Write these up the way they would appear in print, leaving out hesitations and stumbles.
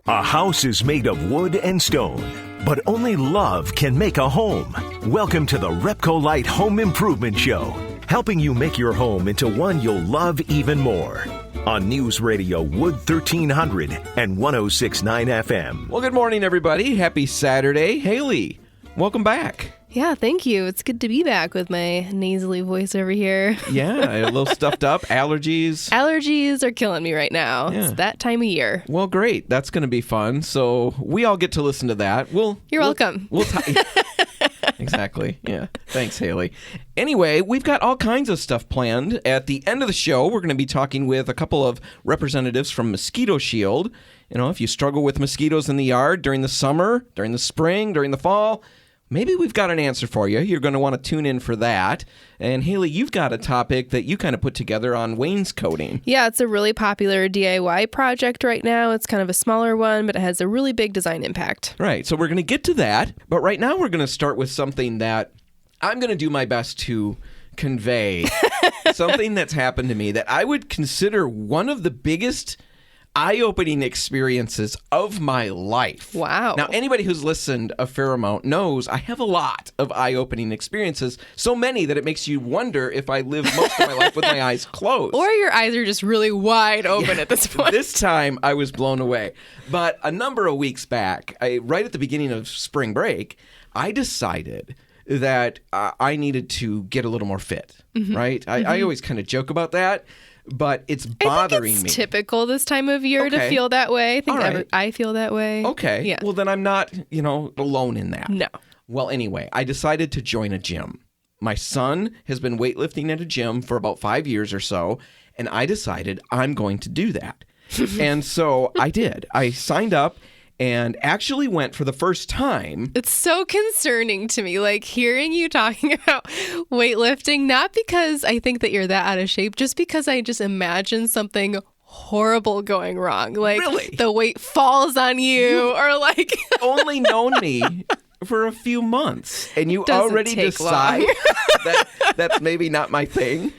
A house is made of wood and stone, but only love can make a home. Welcome to the RepcoLite Home Improvement Show, helping you make your home into one you'll love even more. On News Radio Wood 1300 and 106.9 FM. Well, good morning, everybody. Happy Saturday. Haley, welcome back. Yeah, thank you. It's good to be back with my nasally voice over here. Yeah, a little stuffed up. Allergies. Allergies are killing me right now. Yeah. It's that time of year. Well, great. That's going to be fun. So we all get to listen to that. You're welcome. Exactly. Yeah. Thanks, Haley. Anyway, we've got all kinds of stuff planned. At the end of the show, we're going to be talking with a couple of representatives from Mosquito Shield. You know, if you struggle with mosquitoes in the yard during the summer, during the spring, during the fall, maybe we've got an answer for you. You're going to want to tune in for that. And Haley, you've got a topic that you kind of put together on wainscoting. Yeah, it's a really popular DIY project right now. It's kind of a smaller one, but it has a really big design impact. Right. So we're going to get to that. But right now we're going to start with something that I'm going to do my best to convey. Something that's happened to me that I would consider one of the biggest eye-opening experiences of my life. Wow. Now, anybody who's listened a fair amount knows I have a lot of eye-opening experiences, so many that it makes you wonder if I live most of my life with my eyes closed. Or your eyes are just really wide open at this point. This time, I was blown away. But a number of weeks back, right at the beginning of spring break, I decided that I needed to get a little more fit, right? I always kind of joke about that. But it's bothering me. It's typical this time of year to feel that way. I think I feel that way. Okay. Yeah. Well, then I'm not, alone in that. No. Well, anyway, I decided to join a gym. My son has been weightlifting at a gym for about 5 years or so, and I decided I'm going to do that. And so I did. I signed up and actually went for the first time. It's so concerning to me, like hearing you talking about weightlifting, not because I think that you're that out of shape, just because I just imagine something horrible going wrong. Like really? The weight falls on you or like... only known me for a few months and you already decide that's maybe not my thing.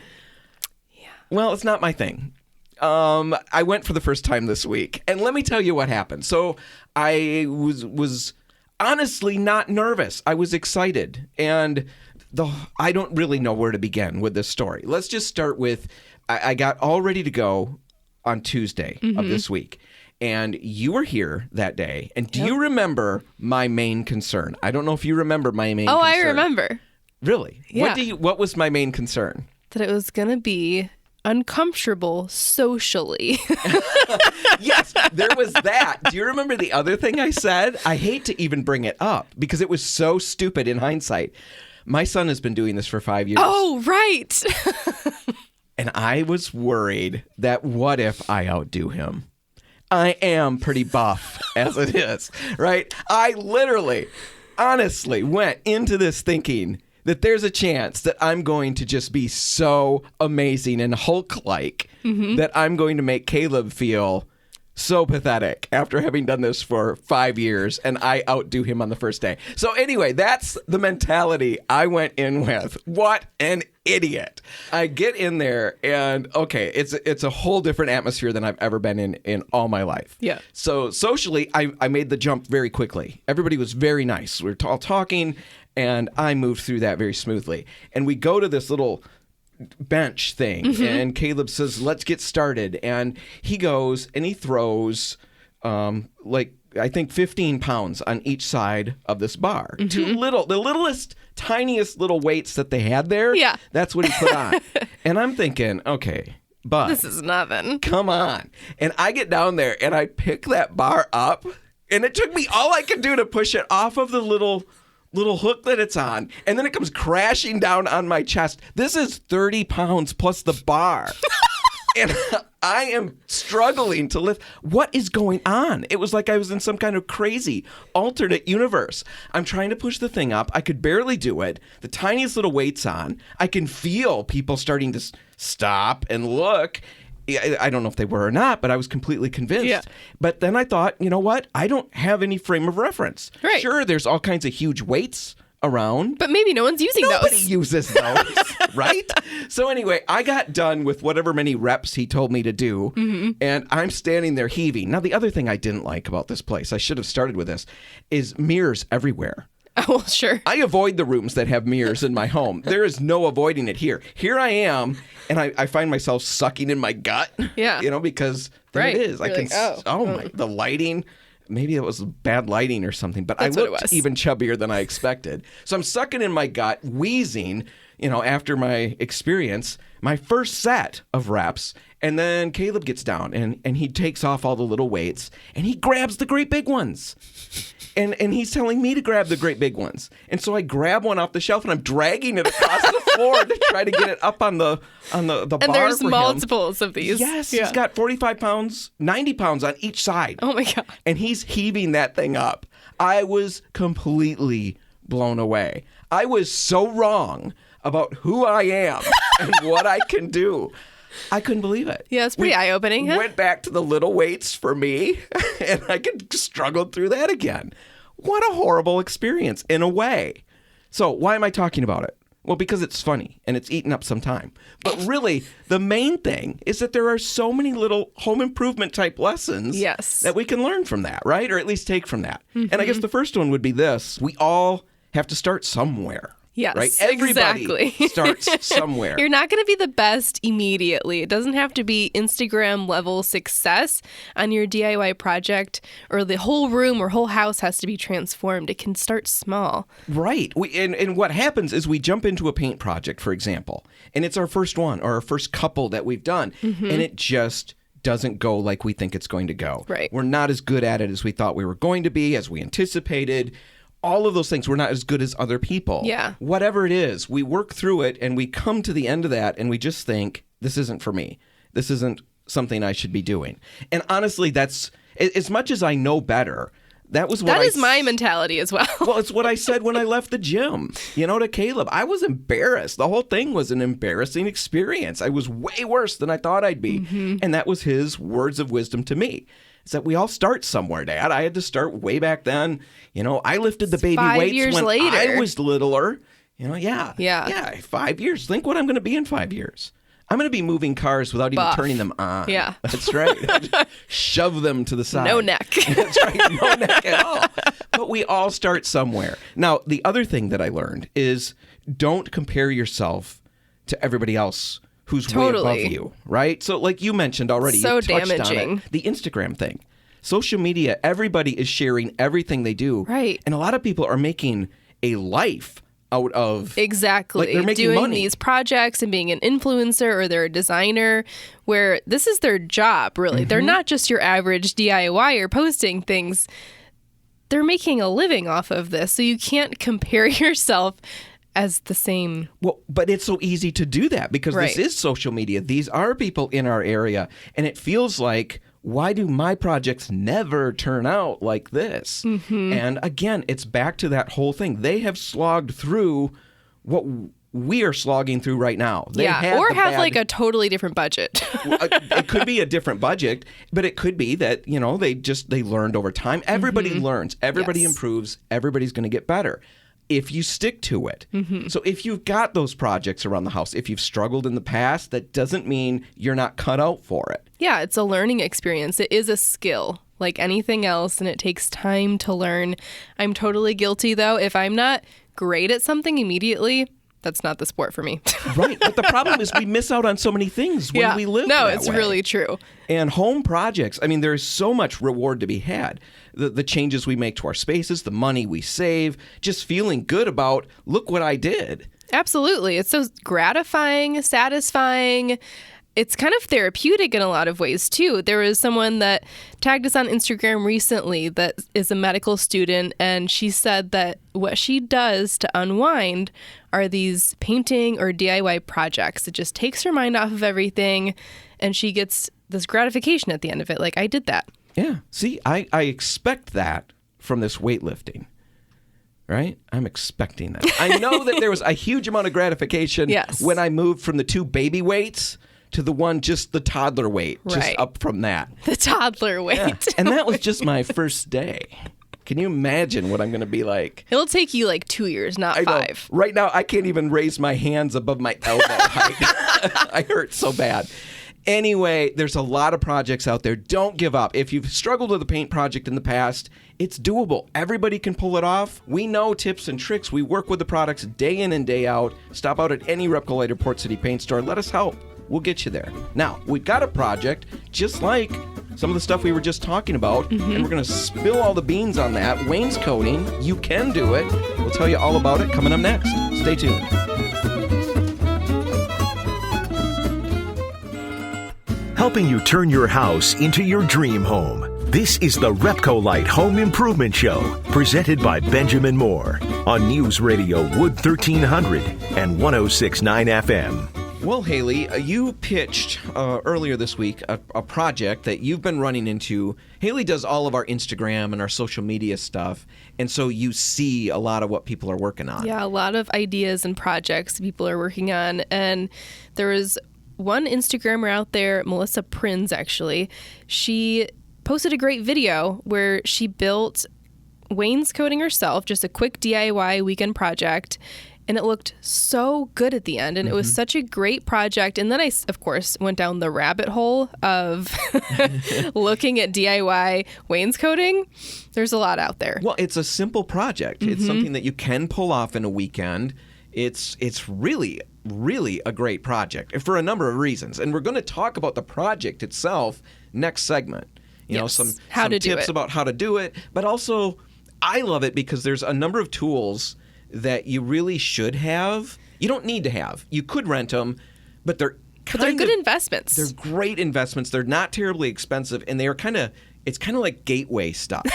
Yeah. Well, it's not my thing. I went for the first time this week, and let me tell you what happened. So I was honestly not nervous. I was excited, and I don't really know where to begin with this story. Let's just start with I got all ready to go on Tuesday of this week, and you were here that day. And do you remember my main concern? I don't know if you remember my main concern. Oh, I remember. Really? Yeah. What was my main concern? That it was going to be uncomfortable socially. Yes, there was that. Do you remember the other thing I said? I hate to even bring it up because it was so stupid in hindsight. My son has been doing this for 5 years. Oh, right. And I was worried that what if I outdo him? I am pretty buff as it is, right? I literally, honestly went into this thinking that there's a chance that I'm going to just be so amazing and Hulk-like that I'm going to make Caleb feel so pathetic after having done this for 5 years, and I outdo him on the first day. So anyway, that's the mentality I went in with. What an idiot. I get in there, and okay, it's a whole different atmosphere than I've ever been in all my life. Yeah. So socially, I made the jump very quickly. Everybody was very nice. We were all talking, and I moved through that very smoothly. And we go to this little bench thing, and Caleb says, let's get started. And he goes and he throws I think 15 pounds on each side of this bar. The littlest, tiniest little weights that they had there. Yeah. That's what he put on. And I'm thinking, okay, but this is nothing. Come on. And I get down there and I pick that bar up, and it took me all I could do to push it off of the little hook that it's on, and then it comes crashing down on my chest. This is 30 pounds plus the bar. And I am struggling to lift. What is going on? It was like I was in some kind of crazy alternate universe. I'm trying to push the thing up. I could barely do it. The tiniest little weight's on. I can feel people starting to stop and look. I don't know if they were or not, but I was completely convinced. Yeah. But then I thought, you know what? I don't have any frame of reference. Right. Sure, there's all kinds of huge weights around. But maybe no one's using Nobody those. uses those, right? So anyway, I got done with whatever many reps he told me to do, and I'm standing there heaving. Now, the other thing I didn't like about this place, I should have started with this, is mirrors everywhere. Oh, well, sure. I avoid the rooms that have mirrors in my home. There is no avoiding it here. Here I am, and I find myself sucking in my gut. Yeah. Because there Right. it is. You're like, oh. The lighting. Maybe it was bad lighting or something, but That's I what it looked was. even chubbier than I expected. So I'm sucking in my gut, wheezing, after my experience, my first set of reps. And then Caleb gets down and he takes off all the little weights and he grabs the great big ones. And he's telling me to grab the great big ones. And so I grab one off the shelf and I'm dragging it across the floor to try to get it up on the bar. And there's for him. multiples of these. Yes, Yeah. he's got 45 pounds, 90 pounds on each side. Oh my God. And he's heaving that thing up. I was completely blown away. I was so wrong about who I am and what I can do. I couldn't believe it. Yeah, it's pretty eye-opening, huh? Went back to the little weights for me, and I could struggle through that again. What a horrible experience, in a way. So why am I talking about it? Well, because it's funny, and it's eaten up some time. But really, the main thing is that there are so many little home improvement type lessons that we can learn from that, right? Or at least take from that. And I guess the first one would be this. We all have to start somewhere. Yes, right? Everybody exactly. starts somewhere. You're not going to be the best immediately. It doesn't have to be Instagram level success on your DIY project, or the whole room or whole house has to be transformed. It can start small. Right. And what happens is we jump into a paint project, for example, and it's our first one or our first couple that we've done, and it just doesn't go like we think it's going to go. Right. We're not as good at it as we thought we were going to be, as we anticipated. All of those things, we're not as good as other people. Yeah. Whatever it is, we work through it and we come to the end of that and we just think, this isn't for me. This isn't something I should be doing. And honestly, that's, as much as I know better, that was what That is my mentality as well. Well, it's what I said when I left the gym, to Caleb. I was embarrassed. The whole thing was an embarrassing experience. I was way worse than I thought I'd be. And that was his words of wisdom to me. Is that we all start somewhere, Dad. I had to start way back then. I lifted the baby 5 weights years when later. I was littler. Yeah. Yeah. 5 years. Think what I'm going to be in 5 years. I'm going to be moving cars without even turning them on. Yeah. That's right. Shove them to the side. No neck. That's right. No neck at all. But we all start somewhere. Now, the other thing that I learned is don't compare yourself to everybody else who's way above you, right? So like you mentioned already, So you touched damaging. on it, the Instagram thing. Social media, everybody is sharing everything they do. Right. And a lot of people are making a life out of Exactly. like they're making doing money. these projects and being an influencer, or they're a designer, where this is their job, really. They're not just your average DIYer posting things. They're making a living off of this. So you can't compare yourself as the same. Well, but it's so easy to do that because this is social media. These are people in our area. And it feels like, why do my projects never turn out like this? And again, it's back to that whole thing. They have slogged through what we are slogging through right now. They had or the have bad- like a totally different budget. It could be a different budget, but it could be that, they learned over time. Everybody learns. Everybody improves. Everybody's going to get better if you stick to it. So if you've got those projects around the house, if you've struggled in the past, that doesn't mean you're not cut out for it. Yeah, it's a learning experience. It is a skill like anything else, and it takes time to learn. I'm totally guilty, though. If I'm not great at something immediately, that's not the sport for me. Right. But the problem is we miss out on so many things when we live No, that it's way. really true. And home projects, I mean, there's so much reward to be had. The changes we make to our spaces, the money we save, just feeling good about, look what I did. Absolutely. It's so gratifying, satisfying. It's kind of therapeutic in a lot of ways, too. There was someone that tagged us on Instagram recently that is a medical student, and she said that what she does to unwind are these painting or DIY projects. It just takes her mind off of everything, and she gets this gratification at the end of it. Like, I did that. Yeah. See, I expect that from this weightlifting. Right? I'm expecting that. I know that there was a huge amount of gratification when I moved from the 2 baby weights to the one, just the toddler weight, just up from that. The toddler weight. Yeah. And that was just my first day. Can you imagine what I'm going to be like? It'll take you like 2 years, not I know. 5. Right now, I can't even raise my hands above my elbow height. I hurt so bad. Anyway, there's a lot of projects out there. Don't give up. If you've struggled with a paint project in the past, it's doable. Everybody can pull it off. We know tips and tricks. We work with the products day in and day out. Stop out at any RepcoLite or Port City paint store. Let us help. We'll get you there. Now, we've got a project just like some of the stuff we were just talking about, and we're going to spill all the beans on that. Wainscoting, you can do it. We'll tell you all about it coming up next. Stay tuned. Helping you turn your house into your dream home. This is the RepcoLite Home Improvement Show, presented by Benjamin Moore on News Radio Wood 1300 and 106.9 FM. Well, Haley, you pitched earlier this week a project that you've been running into. Haley does all of our Instagram and our social media stuff, and so you see a lot of what people are working on. Yeah, a lot of ideas and projects people are working on. And there was one Instagrammer out there, Melissa Prins, actually. She posted a great video where she built wainscoting herself, just a quick DIY weekend project. And it looked so good at the end. And it was such a great project. And then I, of course, went down the rabbit hole of looking at DIY wainscoting. There's a lot out there. Well, it's a simple project. It's something that you can pull off in a weekend. It's really, really a great project for a number of reasons. And we're going to talk about the project itself next segment. You know, some tips about how to do it. But also, I love it because there's a number of tools that you really should have. You don't need to have. You could rent them, but they're good investments. They're great investments. They're not terribly expensive, and they are it's kind of like gateway stuff.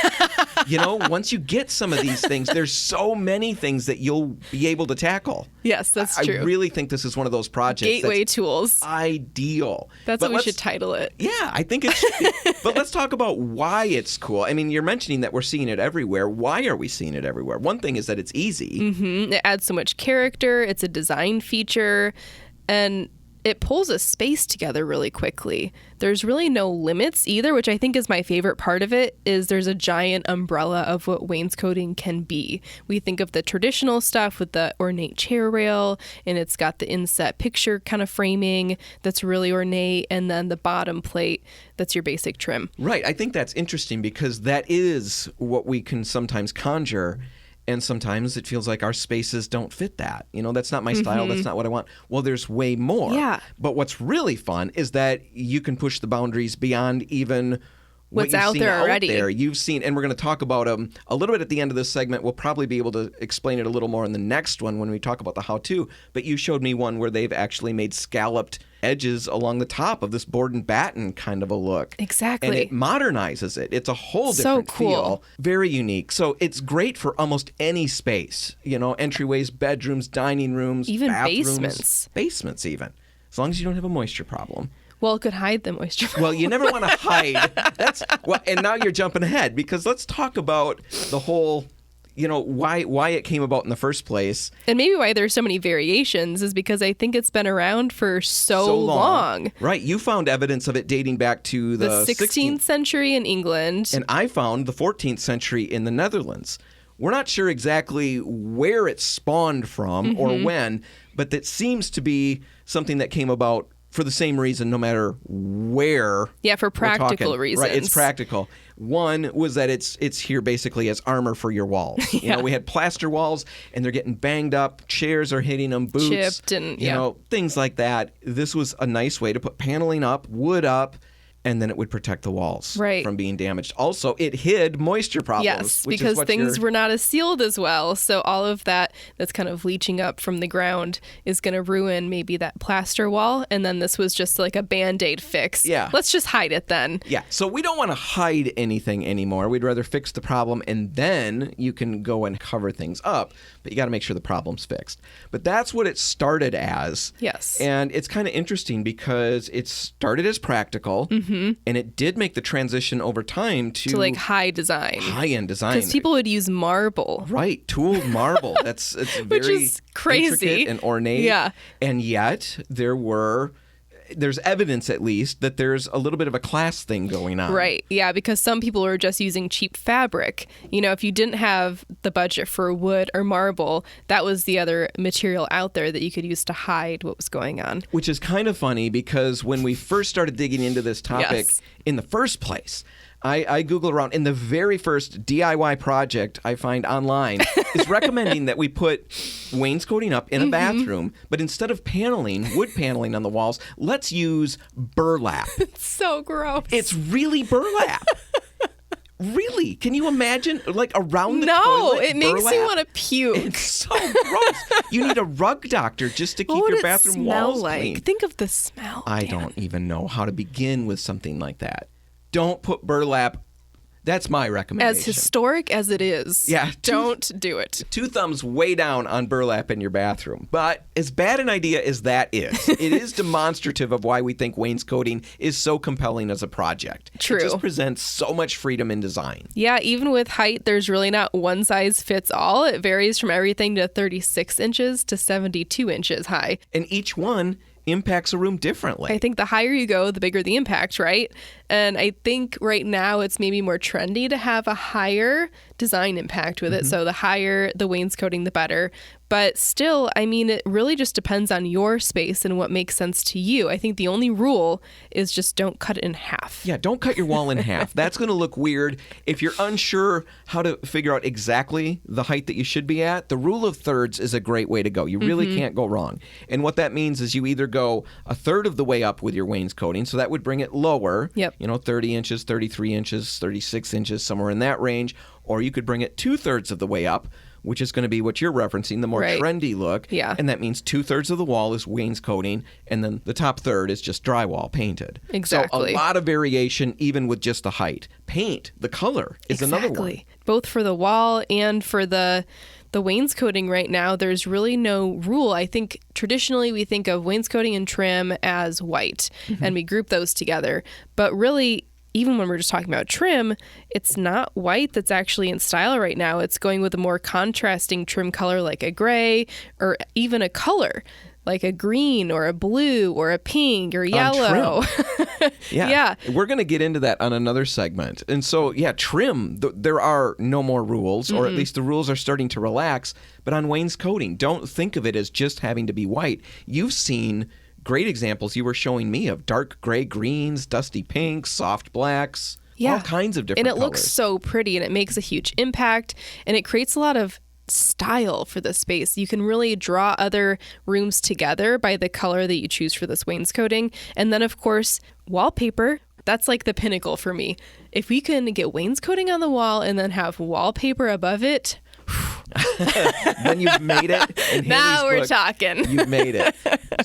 You know, once you get some of these things, there's so many things that you'll be able to tackle. Yes, that's true. I really think this is one of those projects Gateway tools. Ideal. That's what we should title it. Yeah, I think it should be. But let's talk about why it's cool. I mean, you're mentioning that we're seeing it everywhere. Why are we seeing it everywhere? One thing is that it's easy. It adds so much character. It's a design feature. And it pulls a space together really quickly. There's really no limits either, which I think is my favorite part of it, is there's a giant umbrella of what wainscoting can be. We think of the traditional stuff with the ornate chair rail, and it's got the inset picture kind of framing that's really ornate, and then the bottom plate that's your basic trim. Right. I think that's interesting because that is what we can sometimes conjure. And sometimes it feels like our spaces don't fit that. You know, that's not my style. That's not what I want. Well, there's way more. Yeah. But what's really fun is that you can push the boundaries beyond even what's out there already. You've seen, and we're going to talk about them a little bit at the end of this segment. We'll probably be able to explain it a little more in the next one when we talk about the how-to. But you showed me one where they've actually made scalloped edges along the top of this board and batten kind of a look. Exactly. And it modernizes it. It's a whole different feel. Very unique. So it's great for almost any space. You know, entryways, bedrooms, dining rooms, even bathrooms, basements. Basements even. As long as you don't have a moisture problem. Well, it could hide the moisture problem. Well, you never want to hide. And now you're jumping ahead because let's talk about the whole, you know, why it came about in the first place. And maybe why there's so many variations is because I think it's been around for so long. Right. You found evidence of it dating back to the 16th century in England. And I found the 14th century in the Netherlands. We're not sure exactly where it spawned from or when, but that seems to be something that came about for the same reason, no matter where. Yeah, for practical reasons. Right, it's practical. One was that it's here basically as armor for your walls. Yeah. You know, we had plaster walls, and they're getting banged up. Chairs are hitting them, boots, chipped, and you know, things like that. This was a nice way to put paneling up, wood up, and then it would protect the walls from being damaged. Also, it hid moisture problems. Yes, because things were not as sealed as well. So all of that that's kind of leaching up from the ground is going to ruin maybe that plaster wall. And then this was just like a Band-Aid fix. Yeah. Let's just hide it then. Yeah. So we don't want to hide anything anymore. We'd rather fix the problem, and then you can go and cover things up. But you got to make sure the problem's fixed. But that's what it started as. Yes. And it's kind of interesting because it started as practical. And it did make the transition over time to like high design. High-end design. Because people would use marble. Right, tooled marble. It's Which very is crazy intricate and ornate. Yeah. And yet there were, there's evidence at least that there's a little bit of a class thing going on. Right. Yeah, because some people are just using cheap fabric. You know, if you didn't have the budget for wood or marble, that was the other material out there that you could use to hide what was going on. Which is kind of funny because when we first started digging into this topic Yes. in the first place, I Googled around, and the very first DIY project I find online is recommending that we put wainscoting up in a bathroom, but instead of wood paneling on the walls, let's use burlap. It's so gross. It's really burlap. Really? Can you imagine, like, around the no, toilet, it makes burlap? me want to puke. It's so gross. You need a rug doctor just to keep What would your it bathroom smell walls like? clean. Think of the smell. I Dan. don't even know how to begin with something like that. Don't put burlap. That's my recommendation. As historic as it is, Yeah, don't do it. 2 thumbs way down on burlap in your bathroom. But as bad an idea as that is, it is demonstrative of why we think wainscoting is so compelling as a project. True. It just presents so much freedom in design. Yeah, even with height, there's really not one size fits all. It varies from everything to 36 inches to 72 inches high. And each one impacts a room differently. I think the higher you go, the bigger the impact, right? And I think right now it's maybe more trendy to have a higher design impact with it. So the higher the wainscoting, the better. But still, I mean, it really just depends on your space and what makes sense to you. I think the only rule is just don't cut it in half. Yeah, don't cut your wall in half. That's going to look weird. If you're unsure how to figure out exactly the height that you should be at, the rule of thirds is a great way to go. You really can't go wrong. And what that means is you either go a third of the way up with your wainscoting, so that would bring it lower, Yep. 30 inches, 33 inches, 36 inches, somewhere in that range, or you could bring it 2/3 of the way up, which is going to be what you're referencing, the more Right. trendy look. Yeah. And that means 2/3 of the wall is wainscoting, and then the top third is just drywall painted. Exactly. So a lot of variation, even with just the height. Paint, the color, is another one. Both for the wall and for the wainscoting right now, there's really no rule. I think traditionally we think of wainscoting and trim as white, and we group those together. But really, even when we're just talking about trim, it's not white that's actually in style right now. It's going with a more contrasting trim color like a gray or even a color like a green or a blue or a pink or yellow. Yeah. We're going to get into that on another segment. And so, trim, there are no more rules, or at least the rules are starting to relax. But on wainscoting, don't think of it as just having to be white. You've seen great examples you were showing me of dark gray greens, dusty pinks, soft blacks, all kinds of different colors. And it looks colors. so pretty, and it makes a huge impact, and it creates a lot of style for the space. You can really draw other rooms together by the color that you choose for this wainscoting. And then, of course, wallpaper. That's like the pinnacle for me. If we can get wainscoting on the wall and then have wallpaper above it, then you've made it. In now Haley's we're book, talking. You've made it.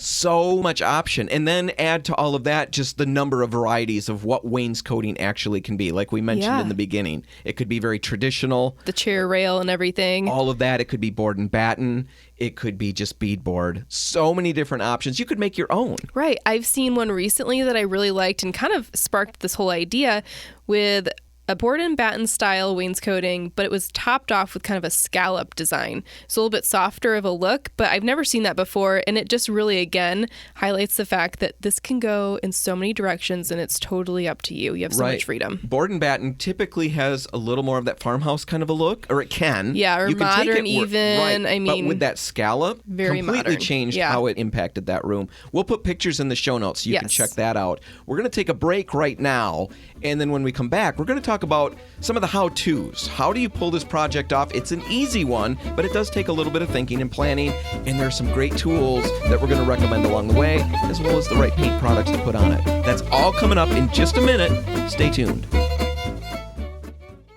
So much option. And then add to all of that just the number of varieties of what wainscoting actually can be. Like we mentioned in the beginning, it could be very traditional. The chair rail and everything. All of that. It could be board and batten. It could be just beadboard. So many different options. You could make your own. Right. I've seen one recently that I really liked and kind of sparked this whole idea with a board and batten style wainscoting, but it was topped off with kind of a scallop design. So a little bit softer of a look, but I've never seen that before. And it just really, again, highlights the fact that this can go in so many directions and it's totally up to you. You have so much freedom. Board and batten typically has a little more of that farmhouse kind of a look, or it can. Yeah, or you can modern take it even. Right. I mean, but with that scallop, very completely modern. changed how it impacted that room. We'll put pictures in the show notes so you can check that out. We're going to take a break right now, and then when we come back, we're going to talk about some of the how-tos. How do you pull this project off? It's an easy one, but it does take a little bit of thinking and planning, and there's some great tools that we're going to recommend along the way, as well as the right paint products to put on it. That's all coming up in just a minute. Stay tuned.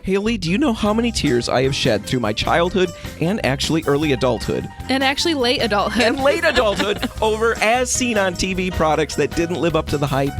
Haley, do you know how many tears I have shed through my childhood and actually early adulthood? And actually late adulthood. And late adulthood over as seen on TV products that didn't live up to the hype?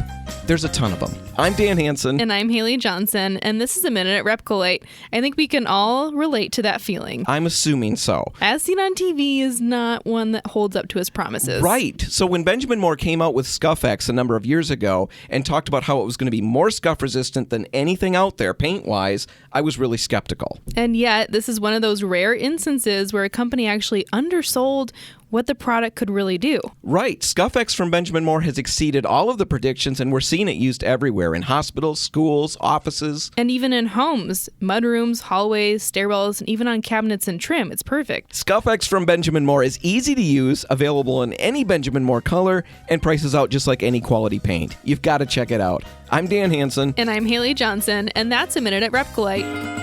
There's a ton of them. I'm Dan Hansen. And I'm Haley Johnson, and this is a Minute at RepcoLite. I think we can all relate to that feeling. I'm assuming so. As seen on TV is not one that holds up to his promises. Right. So when Benjamin Moore came out with ScuffX a number of years ago and talked about how it was going to be more scuff resistant than anything out there paint-wise, I was really skeptical. And yet, this is one of those rare instances where a company actually undersold what the product could really do. Right. ScuffX from Benjamin Moore has exceeded all of the predictions, and we're seeing it used everywhere in hospitals, schools, offices. And even in homes, mudrooms, hallways, stairwells, and even on cabinets and trim. It's perfect. ScuffX from Benjamin Moore is easy to use, available in any Benjamin Moore color, and prices out just like any quality paint. You've got to check it out. I'm Dan Hansen. And I'm Haley Johnson, and that's a Minute at RepcoLite.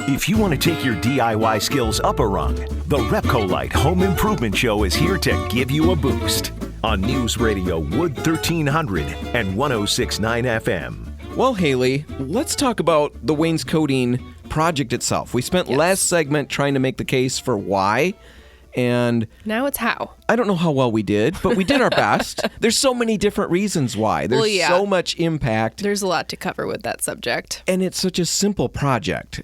If you want to take your DIY skills up a rung, the RepcoLite Home Improvement Show is here to give you a boost on News Radio Wood 1300 and 106.9 FM. Well, Haley, let's talk about the wainscoting project itself. We spent last segment trying to make the case for why, and now it's how. I don't know how well we did, but we did our best. There's so many different reasons why. There's so much impact. There's a lot to cover with that subject. And it's such a simple project.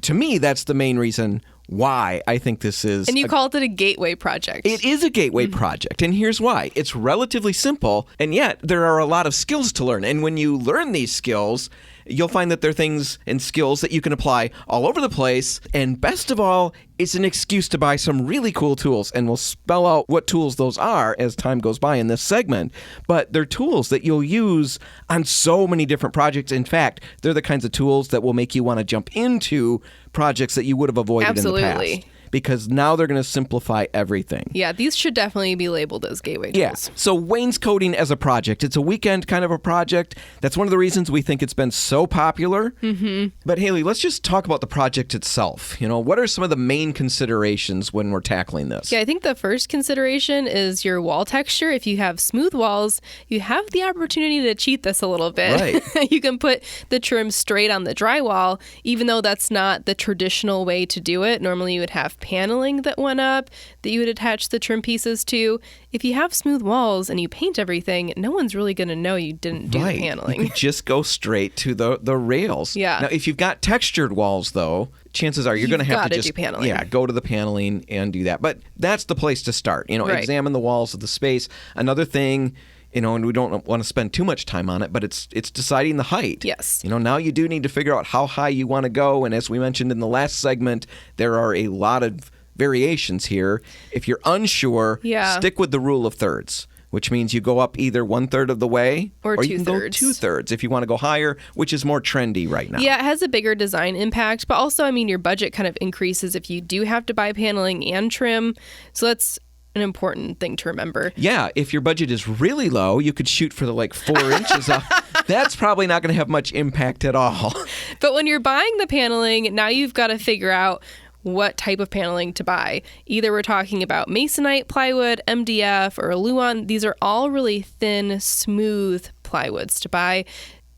To me, that's the main reason why I think this is. And you called it a gateway project. It is a gateway project, and here's why. It's relatively simple, and yet there are a lot of skills to learn. And when you learn these skills, you'll find that there are things and skills that you can apply all over the place. And best of all, it's an excuse to buy some really cool tools. And we'll spell out what tools those are as time goes by in this segment. But they're tools that you'll use on so many different projects. In fact, they're the kinds of tools that will make you want to jump into projects that you would have avoided in the past. Because now they're going to simplify everything. Yeah, these should definitely be labeled as gateway tools. Yeah, so wainscoting as a project, it's a weekend kind of a project. That's one of the reasons we think it's been so popular. Mm-hmm. But Haley, let's just talk about the project itself. What are some of the main considerations when we're tackling this? Yeah, I think the first consideration is your wall texture. If you have smooth walls, you have the opportunity to cheat this a little bit. Right. You can put the trim straight on the drywall, even though that's not the traditional way to do it. Normally you would have paneling that went up that you would attach the trim pieces to. If you have smooth walls and you paint everything, no one's really going to know you didn't do the paneling. You could just go straight to the rails. Yeah. Now, if you've got textured walls, though, chances are you're going to have to just do paneling. Go to the paneling and do that. But that's the place to start. Examine the walls of the space. Another thing, and we don't want to spend too much time on it, but it's deciding the height. Yes. Now you do need to figure out how high you want to go. And as we mentioned in the last segment, there are a lot of variations here. If you're unsure, stick with the rule of thirds, which means you go up either 1/3 of the way or you can go 2/3 if you want to go higher, which is more trendy right now. Yeah, it has a bigger design impact, but also, your budget kind of increases if you do have to buy paneling and trim. So that's an important thing to remember. Yeah, if your budget is really low, you could shoot for the 4 inches up. That's probably not going to have much impact at all. But when you're buying the paneling, now you've got to figure out what type of paneling to buy. Either we're talking about masonite plywood, MDF, or Luan. These are all really thin, smooth plywoods to buy.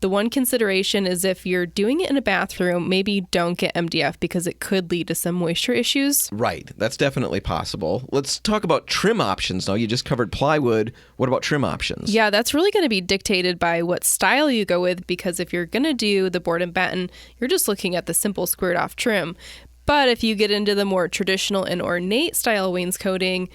The one consideration is if you're doing it in a bathroom, maybe don't get MDF because it could lead to some moisture issues. Right. That's definitely possible. Let's talk about trim options now. You just covered plywood. What about trim options? Yeah, that's really going to be dictated by what style you go with, because if you're going to do the board and batten, you're just looking at the simple squared off trim. But if you get into the more traditional and ornate style wainscoting,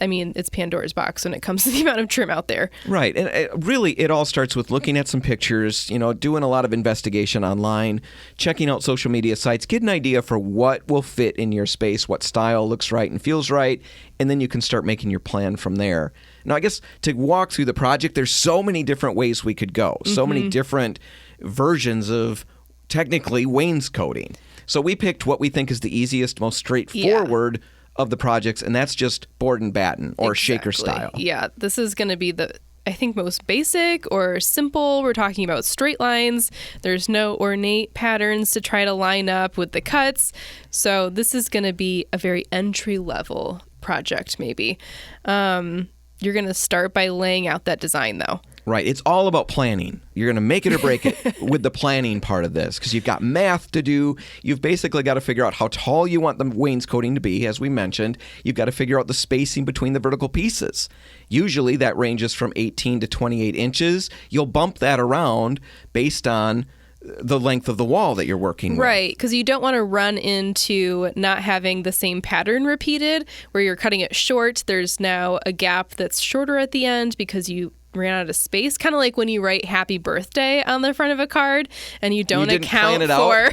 it's Pandora's box when it comes to the amount of trim out there. Right. And it all starts with looking at some pictures, doing a lot of investigation online, checking out social media sites, get an idea for what will fit in your space, what style looks right and feels right, and then you can start making your plan from there. Now, I guess to walk through the project, there's so many different ways we could go, so many different versions of technically wainscoting. So we picked what we think is the easiest, most straightforward of the projects, and that's just board and batten or shaker style. Yeah, this is going to be the, I think, most basic or simple. We're talking about straight lines. There's no ornate patterns to try to line up with the cuts. So this is going to be a very entry-level project, maybe. You're going to start by laying out that design, though. Right. It's all about planning. You're going to make it or break it with the planning part of this, because you've got math to do. You've basically got to figure out how tall you want the wainscoting to be, as we mentioned. You've got to figure out the spacing between the vertical pieces. Usually that ranges from 18 to 28 inches. You'll bump that around based on the length of the wall that you're working with. Right, because you don't want to run into not having the same pattern repeated, where you're cutting it short. There's now a gap that's shorter at the end because you ran out of space. Kind of like when you write happy birthday on the front of a card and you don't account for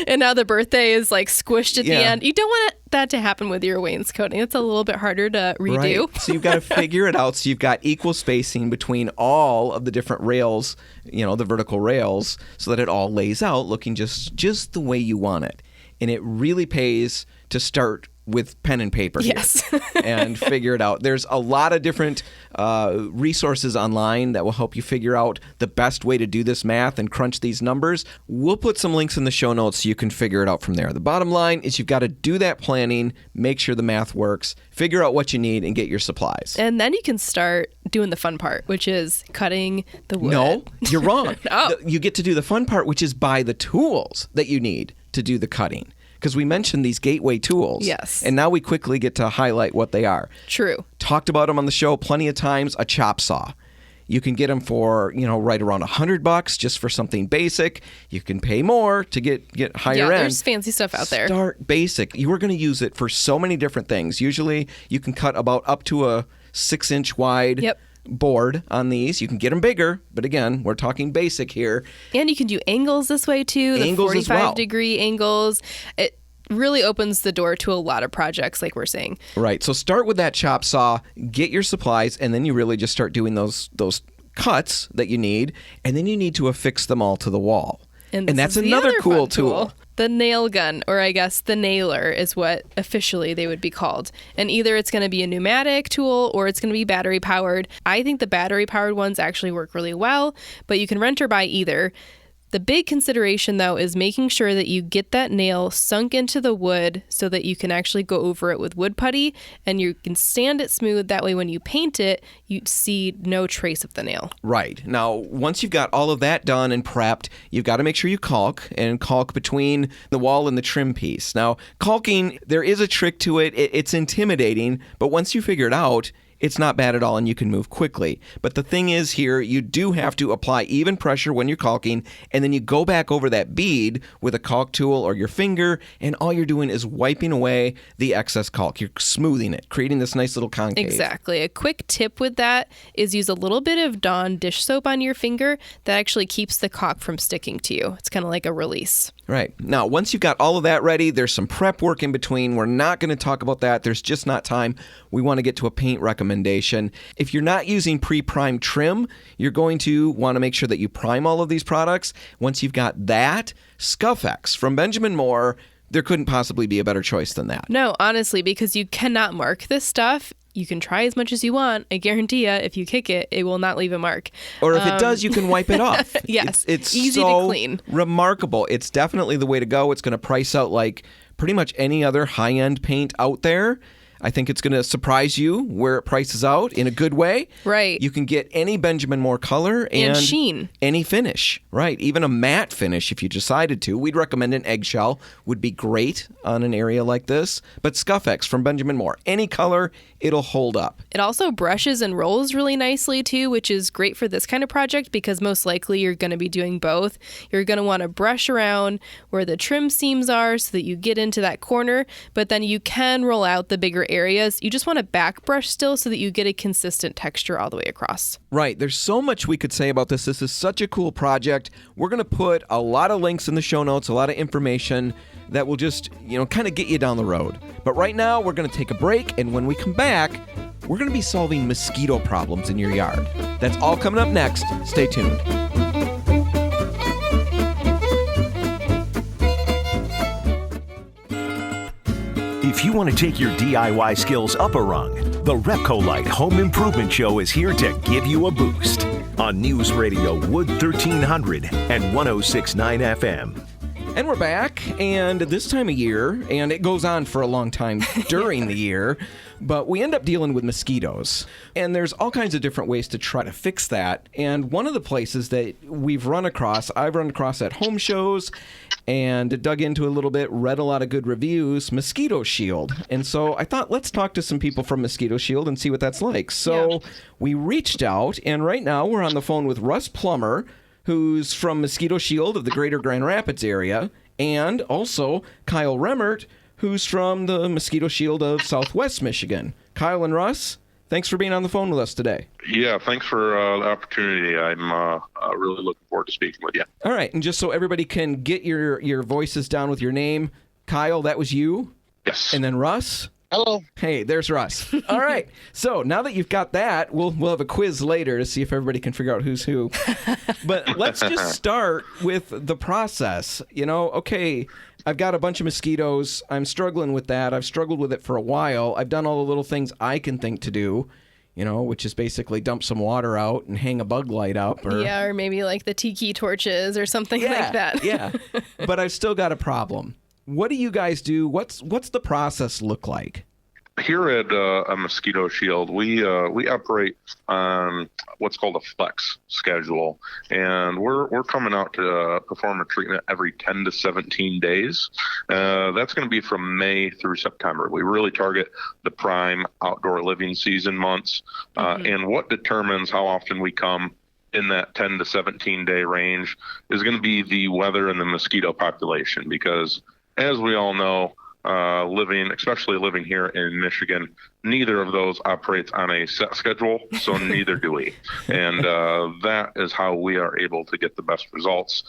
And now the birthday is like squished at the Yeah. end. You don't want that to happen with your wainscoting. It's a little bit harder to redo. Right. So you've got to figure it out. So you've got equal spacing between all of the different rails, the vertical rails, so that it all lays out looking just the way you want it. And it really pays to start with pen and paper here Yes. and figure it out. There's a lot of different resources online that will help you figure out the best way to do this math and crunch these numbers. We'll put some links in the show notes so you can figure it out from there. The bottom line is you've got to do that planning, make sure the math works, figure out what you need, and get your supplies. And then you can start doing the fun part, which is cutting the wood. No, you're wrong. Oh. You get to do the fun part, which is buy the tools that you need to do the cutting. Because we mentioned these gateway tools. Yes. And now we quickly get to highlight what they are. True. Talked about them on the show plenty of times. A chop saw. You can get them for, right around $100 just for something basic. You can pay more to get higher Yeah, end. there's fancy stuff out there. Start basic. You are going to use it for so many different things. Usually you can cut about up to a 6-inch wide Yep. board on these. You can get them bigger, but again, we're talking basic here. And you can do angles this way too. The Angles as 45-degree angles. It really opens the door to a lot of projects, like we're saying. Right. So start with that chop saw, get your supplies, and then you really just start doing those cuts that you need, and then you need to affix them all to the wall. And that's this is the another other cool fun tool. The nail gun, or I guess the nailer is what officially they would be called. And either it's going to be a pneumatic tool or it's going to be battery powered. I think the battery powered ones actually work really well, but you can rent or buy either. The big consideration, though, is making sure that you get that nail sunk into the wood so that you can actually go over it with wood putty and you can sand it smooth. That way, when you paint it, you see no trace of the nail. Right. Now, once you've got all of that done and prepped, you've got to make sure you caulk between the wall and the trim piece. Now, caulking, there is a trick to it. It's intimidating, but once you figure it out, it's not bad at all and you can move quickly. But the thing is here, you do have to apply even pressure when you're caulking, and then you go back over that bead with a caulk tool or your finger, and all you're doing is wiping away the excess caulk. You're smoothing it, creating this nice little concave. Exactly. A quick tip with that is use a little bit of Dawn dish soap on your finger. That actually keeps the caulk from sticking to you. It's kind of like a release. Right. Now, once you've got all of that ready, there's some prep work in between. We're not going to talk about that. There's just not time. We want to get to a paint recommendation. If you're not using pre-primed trim, you're going to want to make sure that you prime all of these products. Once you've got that, Scuff-X from Benjamin Moore, there couldn't possibly be a better choice than that. No, honestly, because you cannot mark this stuff. You can try as much as you want. I guarantee you, if you kick it, it will not leave a mark. Or if it does, you can wipe it off. Yes, it's easy so to clean. Remarkable. It's definitely the way to go. It's going to price out like pretty much any other high-end paint out there. I think it's going to surprise you where it prices out in a good way. Right. You can get any Benjamin Moore color And sheen. Any finish. Right. Even a matte finish if you decided to. We'd recommend an eggshell. Would be great on an area like this. But Scuff-X from Benjamin Moore. Any color, it'll hold up. It also brushes and rolls really nicely too, which is great for this kind of project because most likely you're going to be doing both. You're going to want to brush around where the trim seams are so that you get into that corner, but then you can roll out the bigger areas. You just want to back brush still so that you get a consistent texture all the way across. Right. There's so much we could say about this. This is such a cool project. We're going to put a lot of links in the show notes, a lot of information that will just, kind of get you down the road. But right now, we're going to take a break, and when we come back, we're going to be solving mosquito problems in your yard. That's all coming up next. Stay tuned. If you want to take your DIY skills up a rung, the RepcoLite Home Improvement Show is here to give you a boost on News Radio Wood 1300 and 106.9 FM. And we're back, and this time of year, and it goes on for a long time during the year, but we end up dealing with mosquitoes. And there's all kinds of different ways to try to fix that. And one of the places that I've run across at home shows and dug into a little bit, read a lot of good reviews, Mosquito Shield. And so I thought, let's talk to some people from Mosquito Shield and see what that's like. So we reached out, and right now we're on the phone with Russ Plummer, who's from Mosquito Shield of the greater Grand Rapids area, and also Kyle Remmert, who's from the Mosquito Shield of Southwest Michigan. Kyle and Russ, Thanks for being on the phone with us today. Yeah, thanks for the opportunity. I'm really looking forward to speaking with you. All right, and just so everybody can get your voices down with your name, Kyle, that was you? Yes. And then Russ? Hello. Hey, there's Russ. All right. So now that you've got that, we'll have a quiz later to see if everybody can figure out who's who. But let's just start with the process. Okay, I've got a bunch of mosquitoes. I'm struggling with that. I've struggled with it for a while. I've done all the little things I can think to do, which is basically dump some water out and hang a bug light up. Or maybe like the tiki torches or something like that. Yeah. But I've still got a problem. What do you guys do? What's the process look like? Here at a Mosquito Shield, we operate on what's called a flex schedule, and we're coming out to perform a treatment every 10 to 17 days. That's going to be from May through September. We really target the prime outdoor living season months, and what determines how often we come in that 10 to 17 day range is going to be the weather and the mosquito population, because as we all know, especially living here in Michigan, neither of those operates on a set schedule, so neither do we. And that is how we are able to get the best results.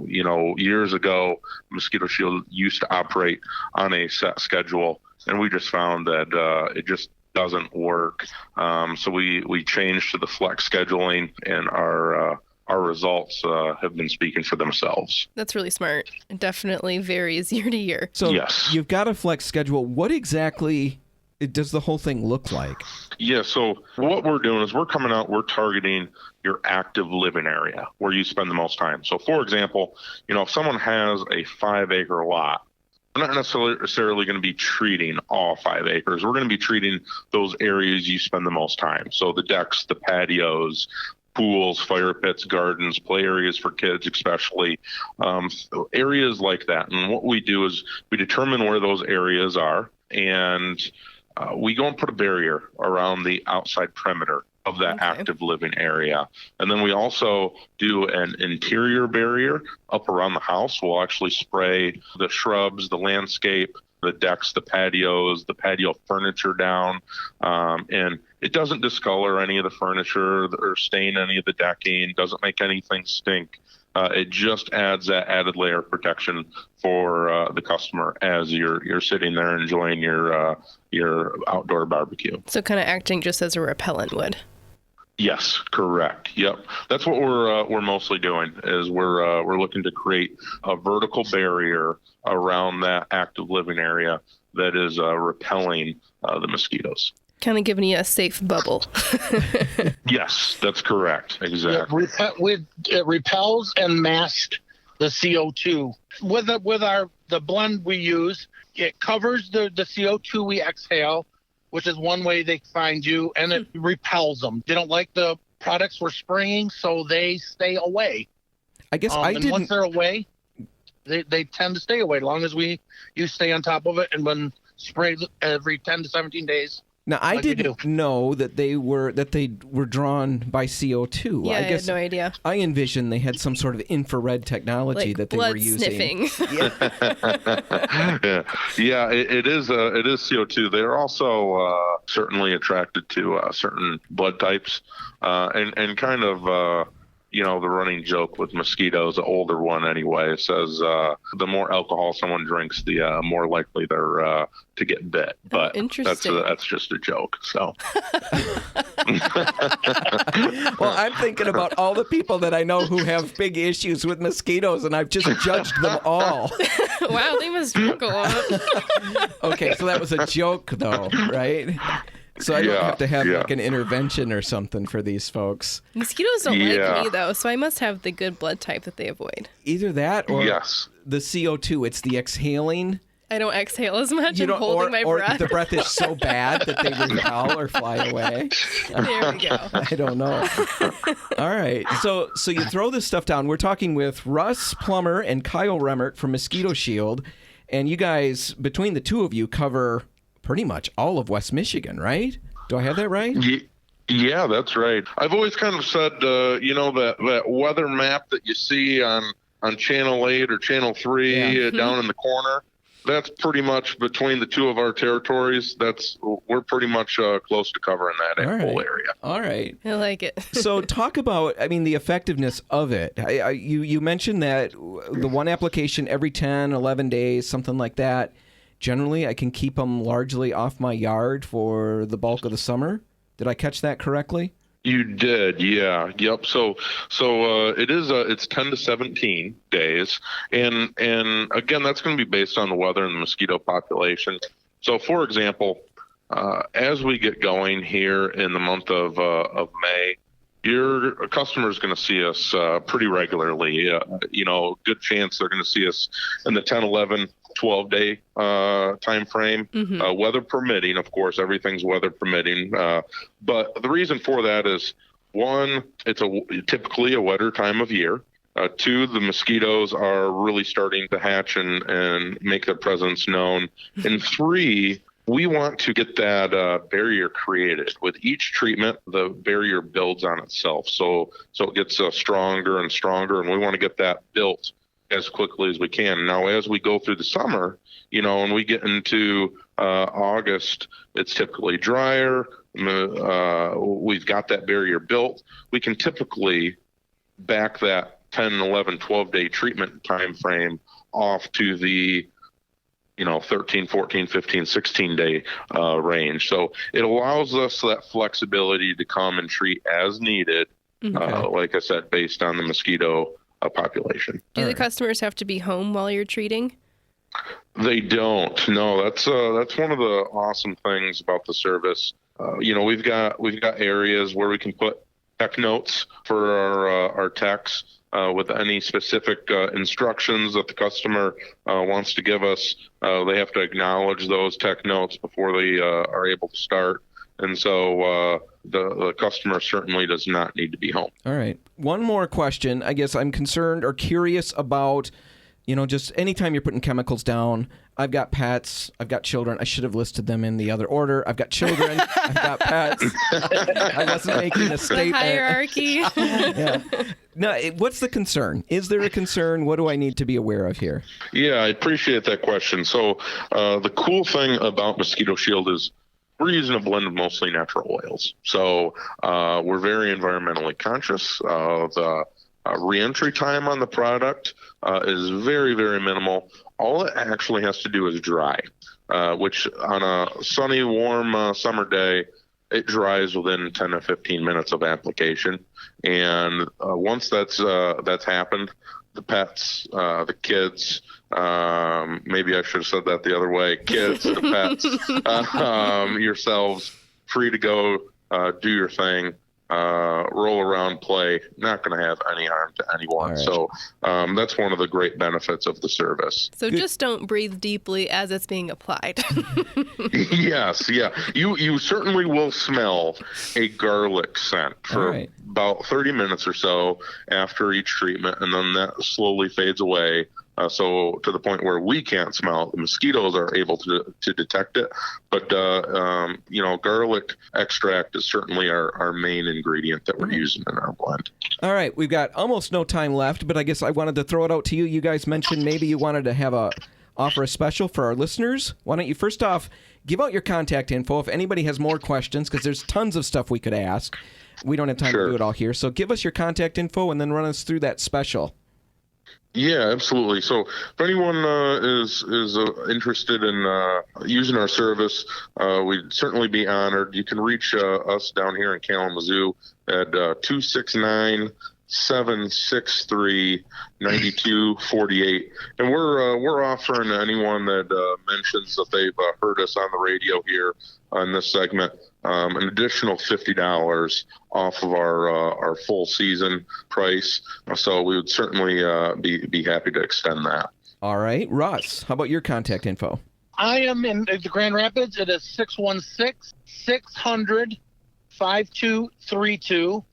Years ago, Mosquito Shield used to operate on a set schedule, and we just found that it just doesn't work. So we changed to the flex scheduling, and our results have been speaking for themselves. That's really smart. It definitely varies year to year. So yes. You've got a flex schedule. What exactly does the whole thing look like? Yeah, so what we're doing is we're coming out, we're targeting your active living area where you spend the most time. So for example, if someone has a 5-acre lot, we're not necessarily going to be treating all 5 acres. We're going to be treating those areas you spend the most time. So the decks, the patios, pools, fire pits, gardens, play areas for kids especially, areas like that. And what we do is we determine where those areas are, and we go and put a barrier around the outside perimeter of that active living area. And then we also do an interior barrier up around the house. We'll actually spray the shrubs, the landscape, the decks, the patios, the patio furniture down, and it doesn't discolor any of the furniture or stain any of the decking, doesn't make anything stink. It just adds that added layer of protection for the customer as you're sitting there enjoying your outdoor barbecue. So kind of acting just as a repellent would. Yes, correct. Yep, that's what we're mostly doing. Is we're looking to create a vertical barrier around that active living area that is repelling the mosquitoes. Kind of giving you a safe bubble. Yes, that's correct. Exactly. It repels and masks the CO2. With the blend we use, it covers the CO2 we exhale, which is one way they find you, and it repels them. They don't like the products we're spraying, so they stay away. I guess once they're away, they tend to stay away as long as you stay on top of it and when sprayed every 10 to 17 days. Now, I didn't know that they were drawn by CO2. Yeah, I guess had no idea. I envisioned they had some sort of infrared technology that they were using. Sniffing. Yeah, it is CO2. They're also certainly attracted to certain blood types, and kind of the running joke with mosquitoes, the older one anyway, says the more alcohol someone drinks, the more likely they're to get bit. But that's just a joke. So, well, I'm thinking about all the people that I know who have big issues with mosquitoes, and I've just judged them all. Wow, they must struggle. Okay, so that was a joke, though, right? So I don't have to have like an intervention or something for these folks. Mosquitoes don't like me, though, so I must have the good blood type that they avoid. Either that or the CO2. It's the exhaling. I don't exhale as much. I'm holding my breath. Or the breath is so bad that they repel or fly away. There we go. I don't know. All right. So you throw this stuff down. We're talking with Russ Plummer and Kyle Remmert from Mosquito Shield. And you guys, between the two of you, cover pretty much all of West Michigan, right? Do I have that right? Yeah, that's right. I've always kind of said, that weather map that you see on Channel 8 or Channel 3 down in the corner, That's pretty much between the two of our territories. We're pretty much close to covering that whole area. All right. I like it. So talk about, the effectiveness of it. You mentioned that the one application every 10, 11 days, something like that. Generally, I can keep them largely off my yard for the bulk of the summer. Did I catch that correctly? You did, yeah, yep. So it's 10 to 17 days, and again, that's going to be based on the weather and the mosquito population. So, for example, as we get going here in the month of May, your customer is going to see us pretty regularly. Good chance they're going to see us in the 10, 11, 12-day time frame, weather permitting. Of course, everything's weather permitting. But the reason for that is, one, it's typically a wetter time of year. Two, the mosquitoes are really starting to hatch and make their presence known. And three, we want to get that barrier created. With each treatment, the barrier builds on itself. So it gets stronger and stronger, and we want to get that built as quickly as we can. Now, as we go through the summer, and we get into August, it's typically drier. We've got that barrier built. We can typically back that 10, 11, 12-day treatment time frame off to the 13, 14, 15, 16-day range. So it allows us that flexibility to come and treat as needed, like I said, based on the mosquito population. Do the customers have to be home while you're treating? They don't. No, that's one of the awesome things about the service. We've got areas where we can put tech notes for our techs. With any specific instructions that the customer wants to give us, they have to acknowledge those tech notes before they are able to start. And so the customer certainly does not need to be home. All right. One more question. I guess I'm concerned or curious about, just anytime you're putting chemicals down. I've got pets. I've got children. I should have listed them in the other order. I've got children. I've got pets. I wasn't making a statement. The hierarchy. Yeah. No, what's the concern? Is there a concern? What do I need to be aware of here? Yeah, I appreciate that question. So the cool thing about Mosquito Shield is we're using a blend of mostly natural oils. So we're very environmentally conscious. The reentry time on the product is very, very minimal. All it actually has to do is dry, which on a sunny, warm summer day, it dries within 10 to 15 minutes of application. And once that's happened, the pets, the kids, maybe I should have said that the other way, kids, the pets, yourselves, free to go, do your thing, roll around, play, not going to have any harm to anyone. Right. So that's one of the great benefits of the service. So just don't breathe deeply as it's being applied. Yes, yeah. You certainly will smell a garlic scent for about 30 minutes or so after each treatment, and then that slowly fades away. So to the point where we can't smell it. The mosquitoes are able to detect it. But, garlic extract is certainly our main ingredient that we're using in our blend. All right. We've got almost no time left, but I guess I wanted to throw it out to you. You guys mentioned maybe you wanted to offer a special for our listeners. Why don't you first off give out your contact info if anybody has more questions, because there's tons of stuff we could ask. We don't have time to do it all here. So give us your contact info and then run us through that special. Yeah, absolutely. So if anyone is interested in using our service, we'd certainly be honored. You can reach us down here in Kalamazoo at 269-763-9248. And we're offering anyone that mentions that they've heard us on the radio here on this segment an additional $50 off of our full season price. So we would certainly be happy to extend that. All right. Russ, how about your contact info? I am in the Grand Rapids. It is 616-600-5232.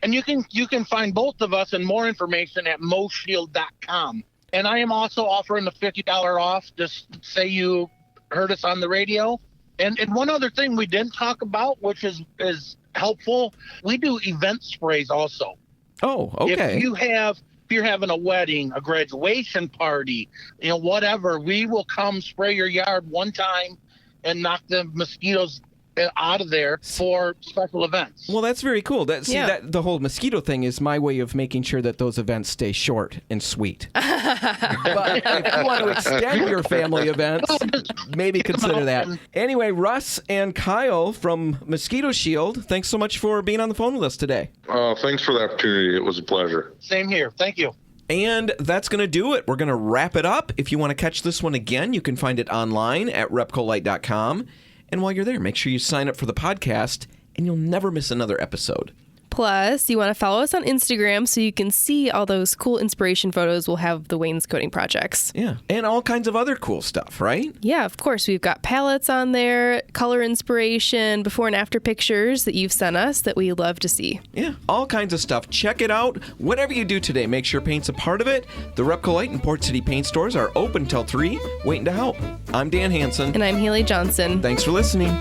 And you can find both of us and more information at moshield.com. And I am also offering the $50 off. Just say you heard us on the radio. And one other thing we didn't talk about, which is helpful, we do event sprays also. Oh, okay. If you have you're having a wedding, a graduation party, whatever, we will come spray your yard one time and knock the mosquitoes out of there for special events. Well, that's very cool. That the whole mosquito thing is my way of making sure that those events stay short and sweet. But if you want to extend your family events, maybe consider that. Anyway, Russ and Kyle from Mosquito Shield, thanks so much for being on the phone with us today. Thanks for the opportunity. It was a pleasure. Same here. Thank you. And that's going to do it. We're going to wrap it up. If you want to catch this one again, you can find it online at RepcoLite.com. And while you're there, make sure you sign up for the podcast, and you'll never miss another episode. Plus, you want to follow us on Instagram so you can see all those cool inspiration photos we'll have of the wainscoting projects. Yeah, and all kinds of other cool stuff, right? Yeah, of course. We've got palettes on there, color inspiration, before and after pictures that you've sent us that we love to see. Yeah, all kinds of stuff. Check it out. Whatever you do today, make sure paint's a part of it. The RepcoLite and Port City paint stores are open till 3, waiting to help. I'm Dan Hansen. And I'm Haley Johnson. Thanks for listening.